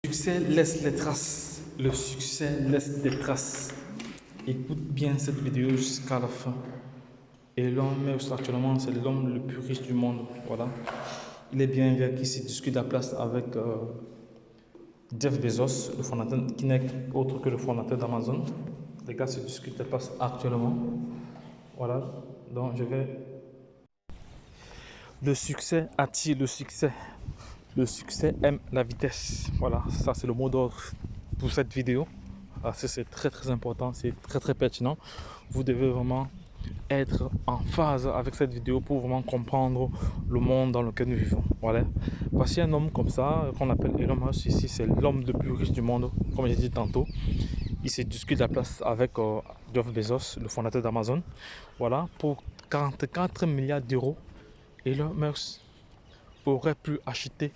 Le succès laisse les traces. Le succès laisse des traces. Écoute bien cette vidéo jusqu'à la fin. Elon Musk actuellement c'est l'homme le plus riche du monde. Voilà. Il est bien vrai qu'il se discute la place avec Jeff Bezos, le fondateur, qui n'est autre que le fondateur d'Amazon. Les gars se discutent la place actuellement. Voilà. Donc je vais. Le succès attire le succès. Le succès aime la vitesse. Voilà, ça c'est le mot d'ordre pour cette vidéo. C'est très important, c'est très pertinent. Vous devez vraiment être en phase avec cette vidéo pour vraiment comprendre le monde dans lequel nous vivons. Voilà. Voici un homme comme ça qu'on appelle Elon Musk. Ici, c'est l'homme le plus riche du monde, comme j'ai dit tantôt. Il se discute la place avec Jeff Bezos, le fondateur d'Amazon. Voilà, pour 44 milliards d'euros, Elon Musk aurait pu acheter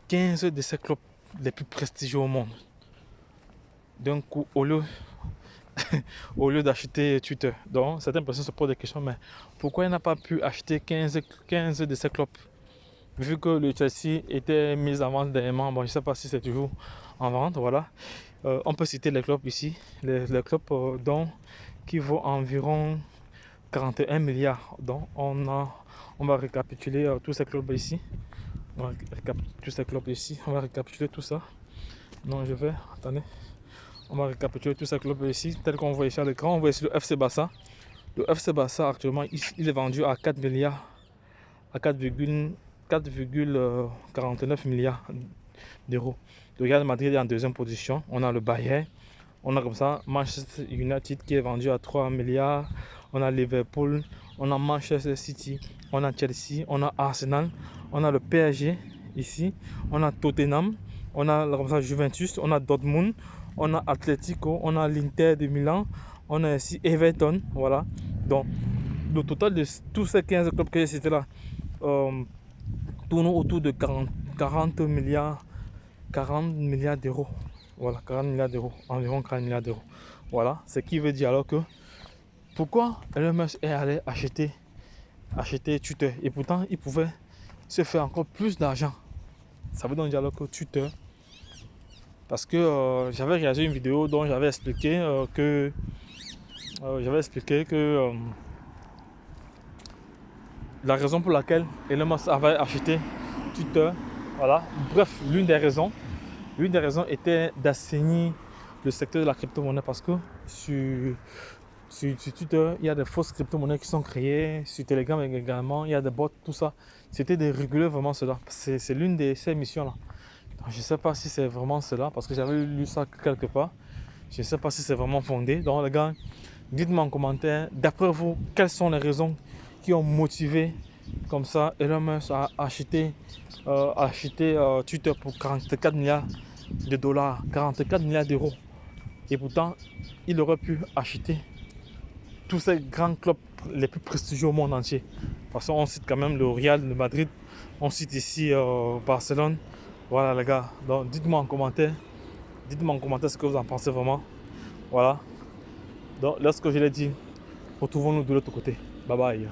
15 de ces clubs les plus prestigieux au monde. D'un coup, au lieu d'acheter Twitter. Donc, certaines personnes se posent des questions, mais pourquoi il n'a pas pu acheter 15 de ces clubs? Vu que le Chelsea était mis en vente dernièrement, bon, je ne sais pas si c'est toujours en vente, voilà. On peut citer les clubs ici, les clubs qui vaut environ 41 milliards. Donc, on va récapituler tous ces clubs ici. On va récapituler tout ça. Non, je vais. Attendez. On va récapituler tous ces clubs ici, tel qu'on voit ici à l'écran. On voit ici le FC Barça. Le FC Barça, actuellement, il est vendu à 4 milliards, à 4,49 milliards d'euros. Le Real Madrid est en deuxième position. On a le Bayern. On a comme ça Manchester United qui est vendu à 3 milliards. On a Liverpool. On a Manchester City. On a Chelsea. On a Arsenal. On a le PSG ici. On a Tottenham. On a comme ça Juventus. On a Dortmund. On a Atletico. On a l'Inter de Milan. On a ici Everton. Voilà. Donc, le total de tous ces 15 clubs que j'ai cités là tourne autour de 40 milliards d'euros. Voilà, 40 milliards d'euros, environ 40 milliards d'euros. Voilà, ce qui veut dire alors que pourquoi Elon Musk est allé acheter Twitter et pourtant il pouvait se faire encore plus d'argent. Ça veut donc dire alors que Twitter, parce que j'avais réalisé une vidéo dont j'avais expliqué que la raison pour laquelle Elon Musk avait acheté Twitter, voilà, bref, l'une des raisons était d'assainir le secteur de la crypto-monnaie parce que sur Twitter, il y a des fausses crypto-monnaies qui sont créées, sur Telegram également, il y a des bots, tout ça. C'était de réguler vraiment cela. C'est l'une de ces missions-là. Je ne sais pas si c'est vraiment cela parce que j'avais lu ça quelque part. Je ne sais pas si c'est vraiment fondé. Donc les gars, dites-moi en commentaire, d'après vous, quelles sont les raisons qui ont motivé comme ça Elon Musk a acheté Twitter pour 44 milliards de dollars, 44 milliards d'euros. Et pourtant, il aurait pu acheter tous ces grands clubs les plus prestigieux au monde entier. Parce qu'on cite quand même le Real de Madrid, on cite ici Barcelone. Voilà les gars, donc dites-moi en commentaire ce que vous en pensez vraiment. Voilà. Donc lorsque je l'ai dit, retrouvons-nous de l'autre côté. Bye bye.